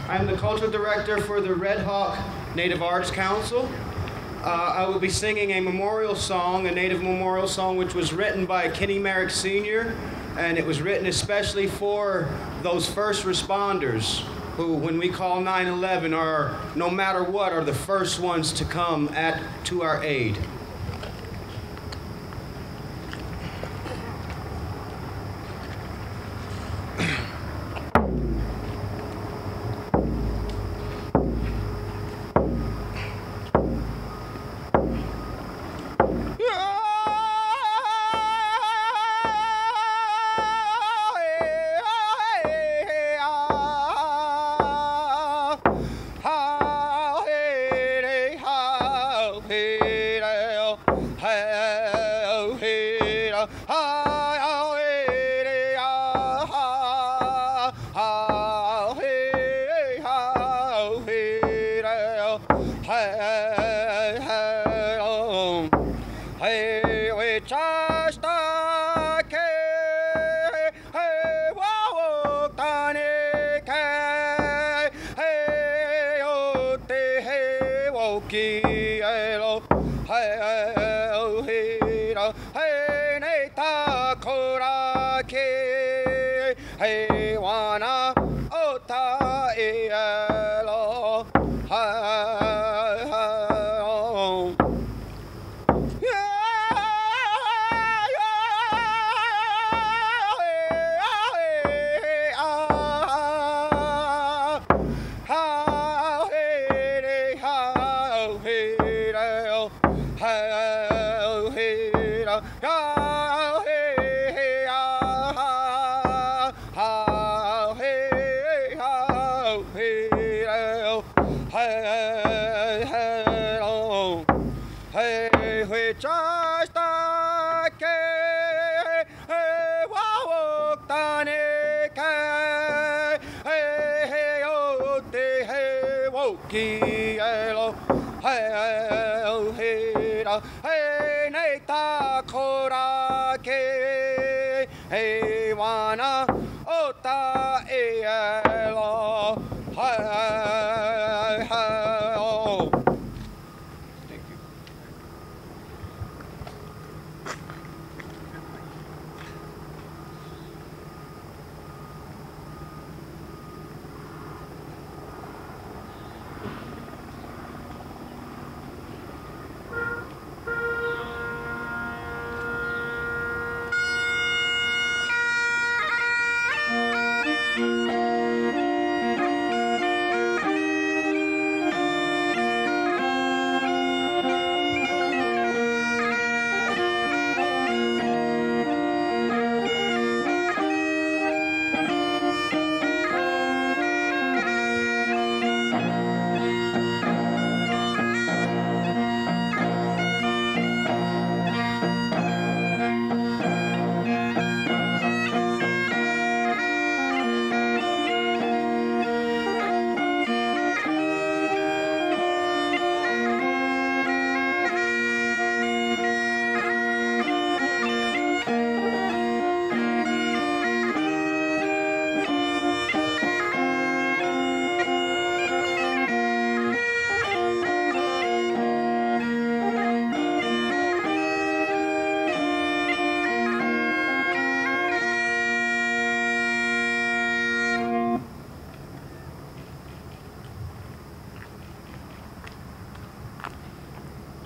I'm the Cultural Director for the Red Hawk Native Arts Council. I will be singing a memorial song, a Native memorial song, which was written by Kenny Merrick Sr., and it was written especially for those first responders who, when we call 9/11, are, no matter what, are the first ones to come to our aid.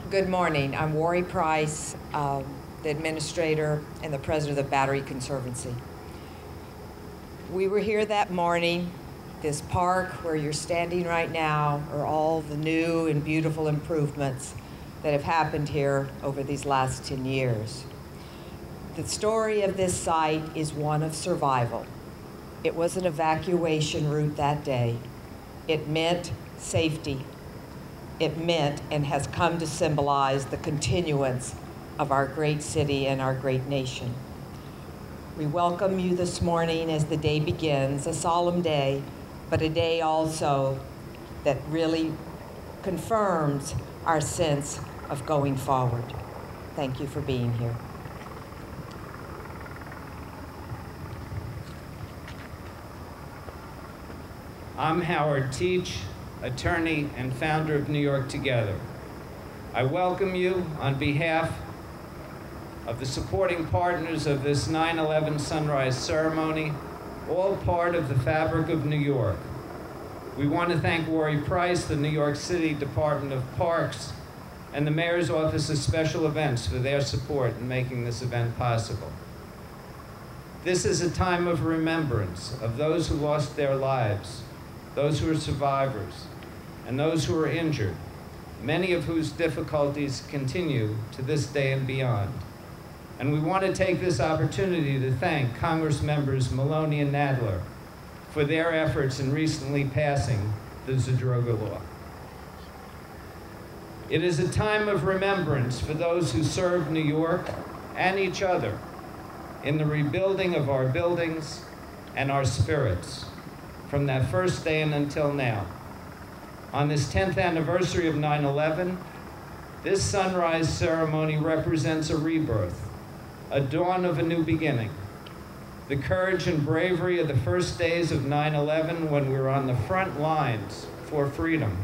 Good morning. I'm Wari Price, the administrator and the president of the Battery Conservancy. We were here that morning. This park where you're standing right now are all the new and beautiful improvements that have happened here over these last 10 years. The story of this site is one of survival. It was an evacuation route that day. It meant safety. It meant and has come to symbolize the continuance of our great city and our great nation. We welcome you this morning as the day begins, a solemn day, but a day also that really confirms our sense of going forward. Thank you for being here. I'm Howard Teach, attorney and founder of New York Together. I welcome you on behalf of the supporting partners of this 9/11 sunrise ceremony, all part of the fabric of New York. We want to thank Worry Price, the New York City Department of Parks, and the Mayor's Office of Special Events for their support in making this event possible. This is a time of remembrance of those who lost their lives, those who are survivors, and those who are injured, many of whose difficulties continue to this day and beyond. And we want to take this opportunity to thank Congress members Maloney and Nadler for their efforts in recently passing the Zadroga law. It is a time of remembrance for those who served New York and each other in the rebuilding of our buildings and our spirits from that first day and until now. On this 10th anniversary of 9/11, this sunrise ceremony represents a rebirth, a dawn of a new beginning. The courage and bravery of the first days of 9/11, when we were on the front lines for freedom,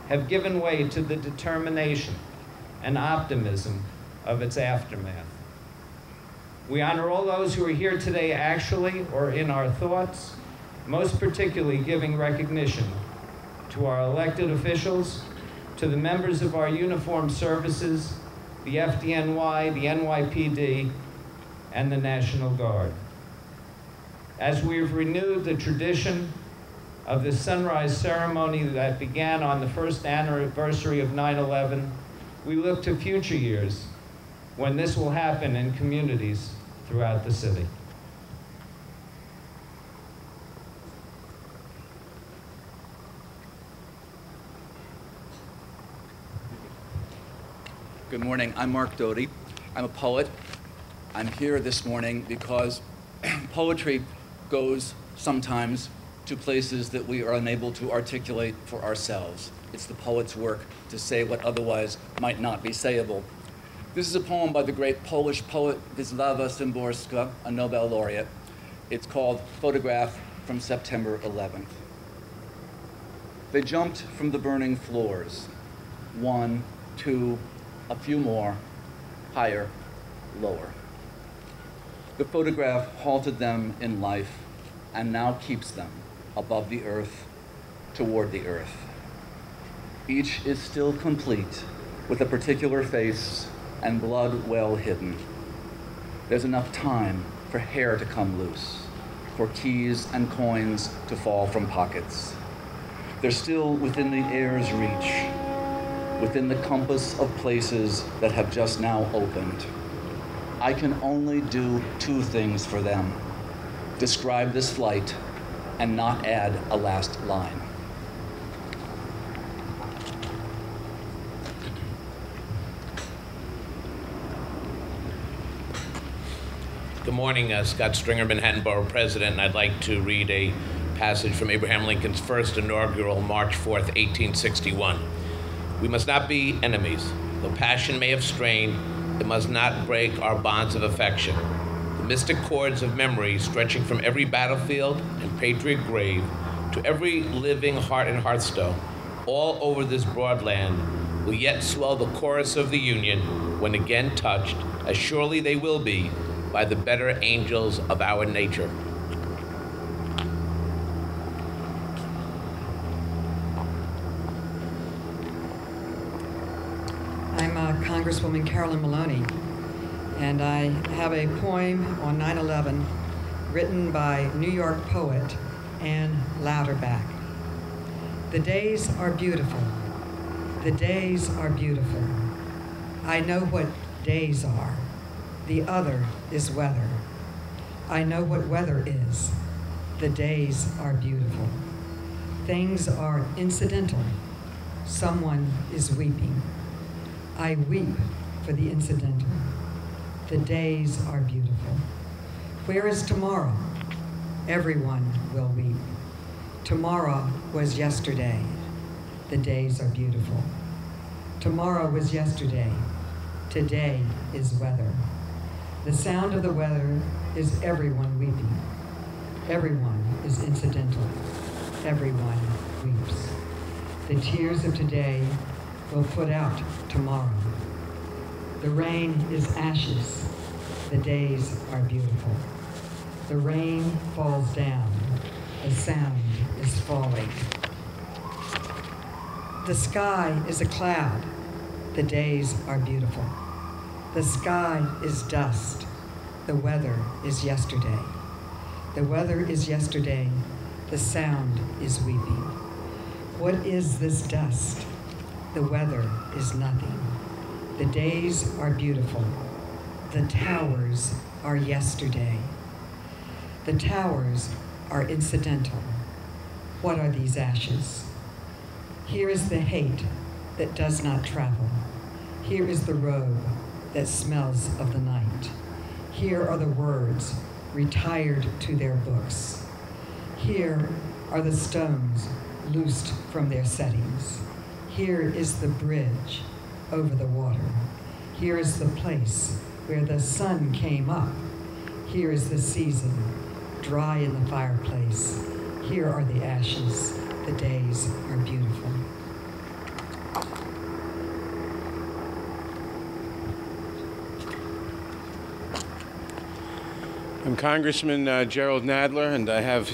have given way to the determination and optimism of its aftermath. We honor all those who are here today actually or in our thoughts, most particularly giving recognition to our elected officials, to the members of our uniformed services, the FDNY, the NYPD, and the National Guard. As we've renewed the tradition of the sunrise ceremony that began on the first anniversary of 9/11, we look to future years when this will happen in communities throughout the city. Good morning. I'm Mark Doty. I'm a poet. I'm here this morning because poetry goes sometimes to places that we are unable to articulate for ourselves. It's the poet's work to say what otherwise might not be sayable. This is a poem by the great Polish poet Wisława Szymborska, a Nobel laureate. It's called Photograph from September 11th. They jumped from the burning floors. 1, 2, a few more, higher, lower. The photograph halted them in life and now keeps them above the earth, toward the earth. Each is still complete with a particular face and blood well hidden. There's enough time for hair to come loose, for keys and coins to fall from pockets. They're still within the air's reach, within the compass of places that have just now opened. I can only do 2 things for them: describe this flight and not add a last line. Good morning, Scott Stringer, Manhattan Borough President, and I'd like to read a passage from Abraham Lincoln's first inaugural, March 4th, 1861. We must not be enemies. Though passion may have strained, it must not break our bonds of affection. The mystic cords of memory stretching from every battlefield and patriot grave to every living heart and hearthstone, all over this broad land, will yet swell the chorus of the Union when again touched, as surely they will be, by the better angels of our nature. I'm Congresswoman Carolyn Maloney, and I have a poem on 9/11 written by New York poet Ann Lauterbach. The days are beautiful. The days are beautiful. I know what days are. The other is weather. I know what weather is. The days are beautiful. Things are incidental. Someone is weeping. I weep for the incidental. The days are beautiful. Where is tomorrow? Everyone will weep. Tomorrow was yesterday. The days are beautiful. Tomorrow was yesterday. Today is weather. The sound of the weather is everyone weeping. Everyone is incidental. everyone weeps. The tears of today will put out tomorrow. The rain is ashes. The days are beautiful. The rain falls down. The sound is falling. The sky is a cloud. The days are beautiful. The sky is dust. The weather is yesterday. The weather is yesterday. The sound is weeping. What is this dust? The weather is nothing. The days are beautiful. The towers are yesterday. The towers are incidental. What are these ashes? Here is the hate that does not travel. Here is the robe that smells of the night. Here are the words retired to their books. Here are the stones loosed from their settings. Here is the bridge over the water. Here is the place where the sun came up. Here is the season, dry in the fireplace. Here are the ashes. The days are beautiful. I'm Congressman Gerald Nadler, and I have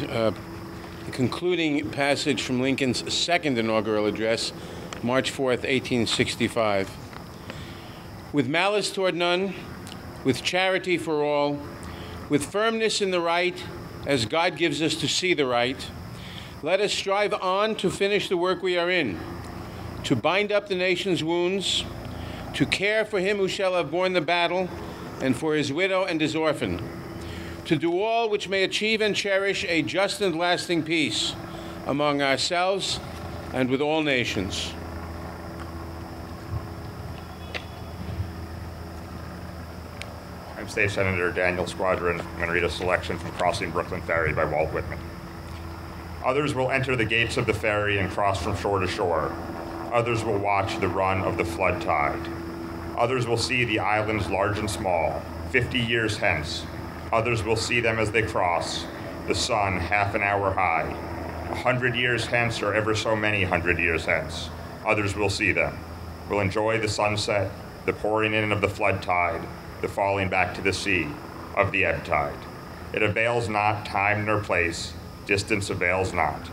the concluding passage from Lincoln's second inaugural address, March 4th, 1865. With malice toward none, with charity for all, with firmness in the right, as God gives us to see the right, let us strive on to finish the work we are in, to bind up the nation's wounds, to care for him who shall have borne the battle, and for his widow and his orphan, to do all which may achieve and cherish a just and lasting peace among ourselves and with all nations. I'm State Senator Daniel Squadron. I'm going to read a selection from Crossing Brooklyn Ferry by Walt Whitman. Others will enter the gates of the ferry and cross from shore to shore. Others will watch the run of the flood tide. Others will see the islands large and small, 50 years hence. Others will see them as they cross, the sun half an hour high. 100 years hence, or ever so many 100 years hence, others will see them, will enjoy the sunset, the pouring in of the flood tide, the falling back to the sea of the ebb tide. It avails not time nor place, distance avails not.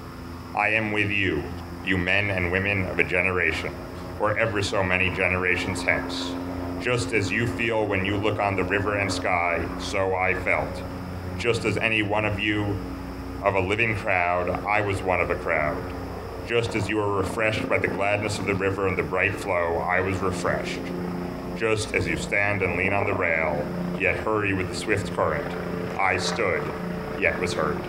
I am with you, you men and women of a generation, or ever so many generations hence. Just as you feel when you look on the river and sky, so I felt. Just as any one of you of a living crowd, I was one of a crowd. Just as you were refreshed by the gladness of the river and the bright flow, I was refreshed. Just as you stand and lean on the rail, yet hurry with the swift current, I stood, yet was heard.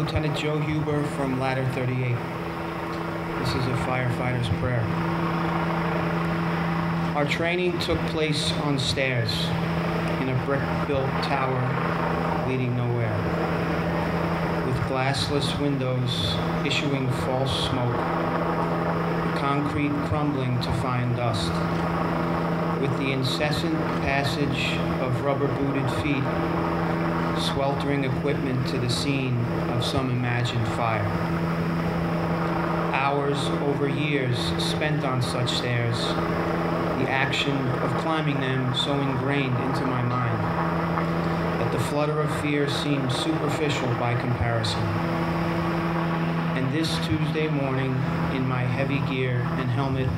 Lieutenant Joe Huber from Ladder 38. This is a firefighter's prayer. Our training took place on stairs in a brick-built tower leading nowhere, with glassless windows issuing false smoke, the concrete crumbling to fine dust, with the incessant passage of rubber-booted feet, sweltering equipment to the scene of some imagined fire. Hours over years spent on such stairs, the action of climbing them so ingrained into my mind that the flutter of fear seemed superficial by comparison. And this Tuesday morning, in my heavy gear and helmet,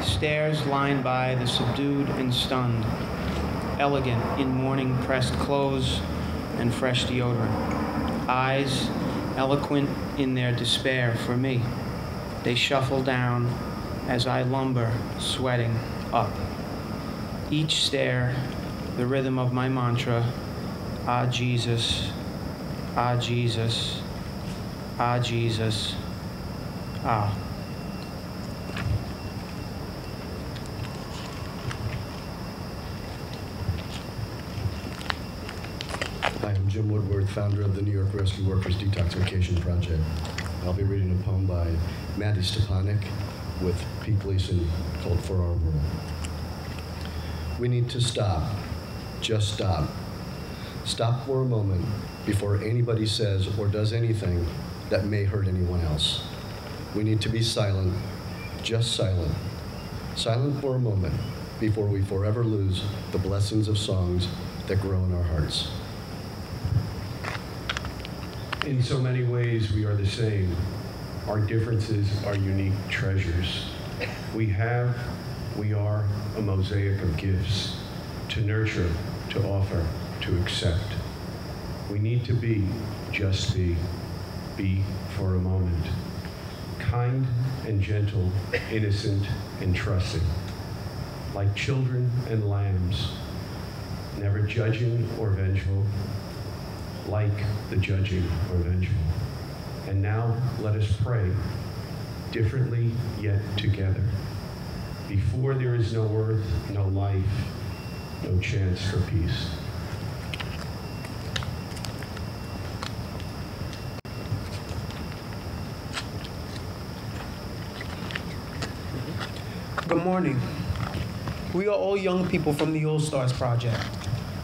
stairs lined by the subdued and stunned, elegant in morning pressed clothes and fresh deodorant, eyes eloquent in their despair for me. They shuffle down as I lumber, sweating, up. Each stair, the rhythm of my mantra, Ah, Jesus, ah, Jesus, ah, Jesus, ah. Hi, I'm Jim Woodward, founder of the New York Rescue Workers Detoxification Project. I'll be reading a poem by Maddie Stepanek with Pete Gleason called For Our World. We need to stop. Just stop. Stop for a moment before anybody says or does anything that may hurt anyone else. We need to be silent, just silent. Silent for a moment before we forever lose the blessings of songs that grow in our hearts. In so many ways, we are the same. Our differences are unique treasures. We are a mosaic of gifts to nurture, to offer, to accept. We need to be, just be for a moment. Kind and gentle, innocent and trusting. Like children and lambs, never judging or vengeful, like the judging or vengeful. And now let us pray, differently yet together. Before there is no earth, no life, no chance for peace. Good morning. We are all young people from the All Stars Project,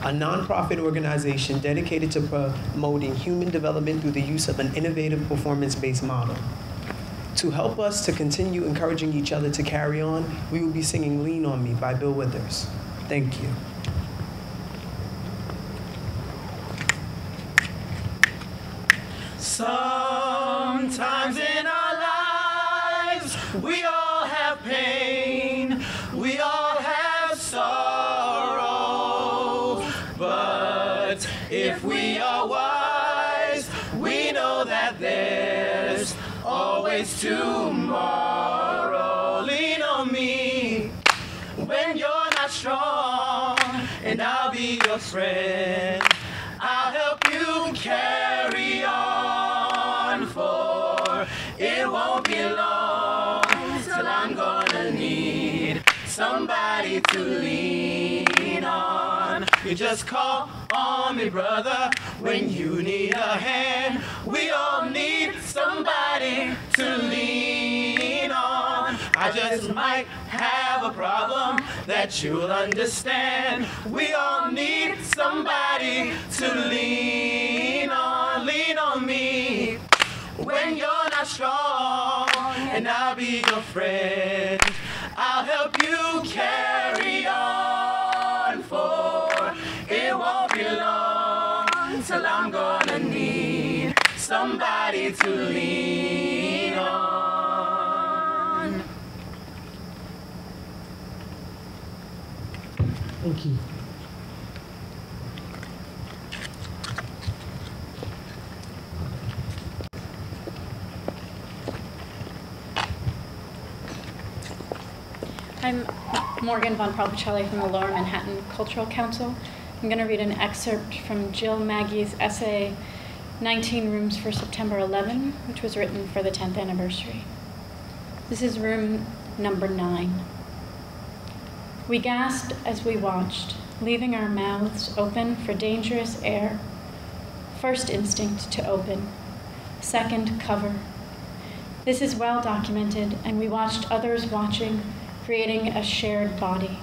a nonprofit organization dedicated to promoting human development through the use of an innovative performance-based model. To help us to continue encouraging each other to carry on, we will be singing Lean on Me by Bill Withers. Thank you. Sometimes in our lives, we all have pain, we all have sorrow, but if we are wise, we know that there's always tomorrow. Lean on me when you're not strong, and I'll be your friend. I'll help you carry on, for it won't be long till I'm gonna need somebody to lean on. You just call on me, brother, when you need a hand. We all need somebody to lean on. I just might have a problem that you'll understand. We all need somebody to lean on. Lean on me when you're not strong, and I'll be your friend. I'll help you carry on, for it won't be long till I'm gonna need somebody to lean on. Thank you. I'm Morgan Von Propicelli from the Lower Manhattan Cultural Council. I'm going to read an excerpt from Jill Maggie's essay, 19 Rooms for September 11, which was written for the 10th anniversary. This is room number 9. We gasped as we watched, leaving our mouths open for dangerous air. First instinct to open. Second, cover. This is well documented, and we watched others watching, creating a shared body.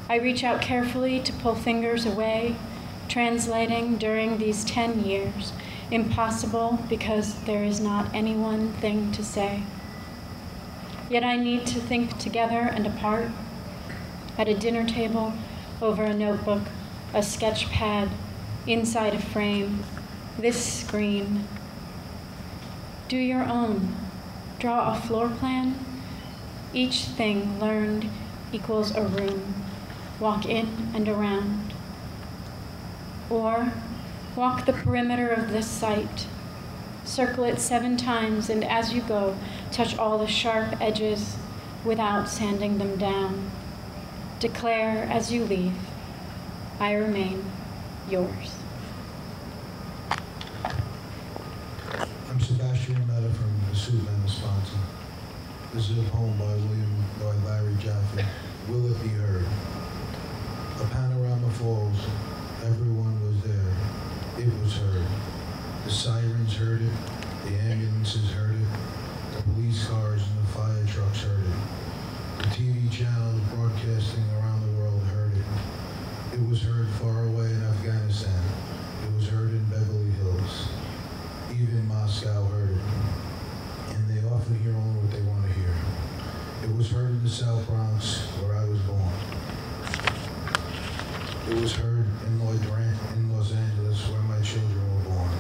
I reach out carefully to pull fingers away, translating during these 10 years, impossible because there is not any one thing to say. Yet I need to think together and apart, at a dinner table, over a notebook, a sketch pad, inside a frame, this screen. Do your own. Draw a floor plan. Each thing learned equals a room. Walk in and around. Or walk the perimeter of this site. Circle it 7 times, and as you go, touch all the sharp edges without sanding them down. Declare as you leave, I remain yours. I'm Sebastian Meta from the Soup Man, Wisconsin. This is a poem by Larry Jaffe. Will it be heard? A panorama falls. Everyone was there. It was heard. The sirens heard it. The ambulances heard it. The police cars and the fire trucks heard it. The TV channels broadcasting around the world heard it. It was heard far away in Afghanistan. It was heard in Beverly Hills. Even Moscow heard it. And they often hear only what they want to hear. It was heard in the South Bronx, where I was born. It was heard in Los Angeles, where my children were born.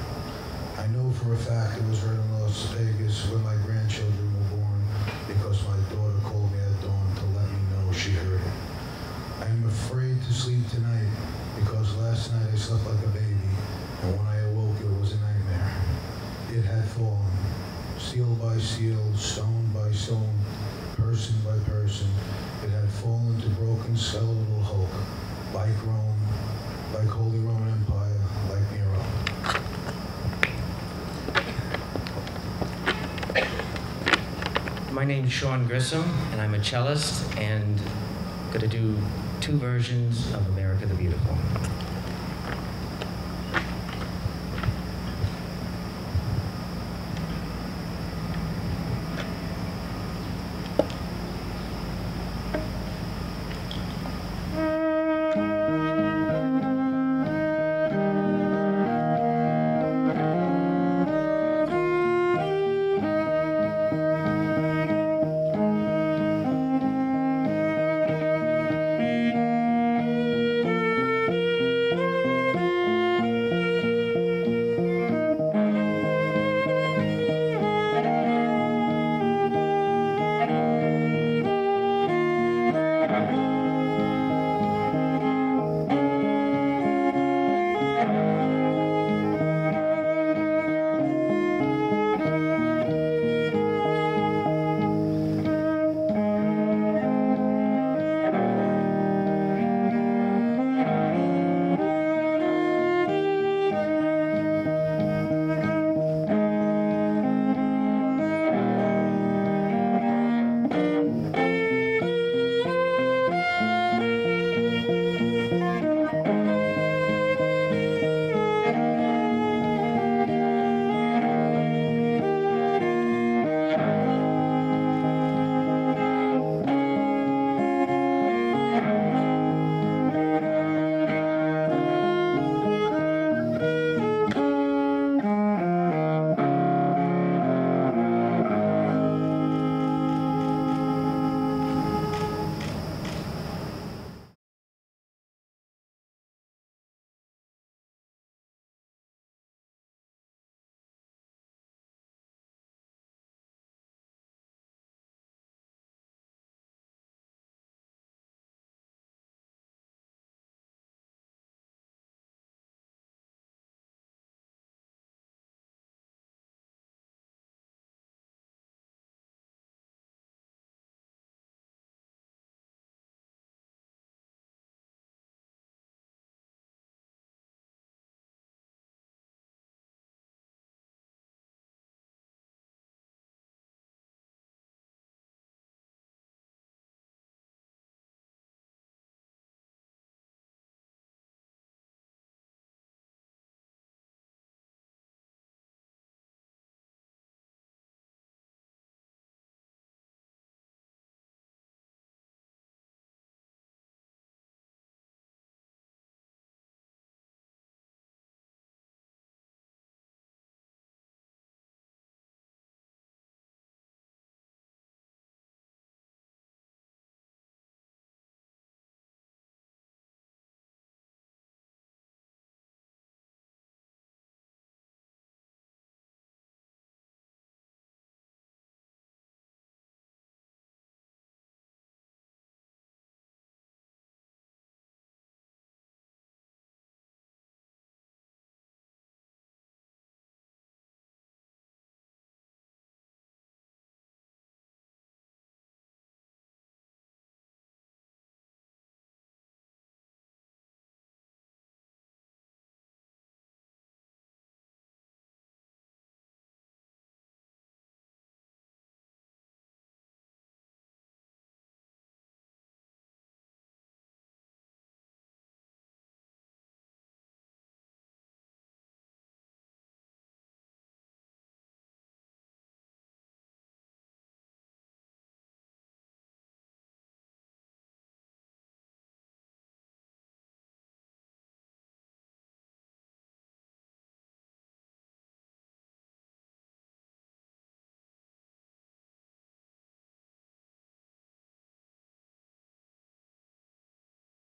I know for a fact it was heard in Las Vegas, where my grandchildren were born, because my daughter called me at dawn to let me know she heard it. I am afraid to sleep tonight, because last night I slept like a baby, and when I awoke it was a nightmare. It had fallen, seal by seal, stone by stone, person by person. It had fallen to broken skeletal Hulk, like Rome, like Holy Roman Empire, like Nero. My name's Sean Grissom, and I'm a cellist, and going to do 2 versions of America the Beautiful.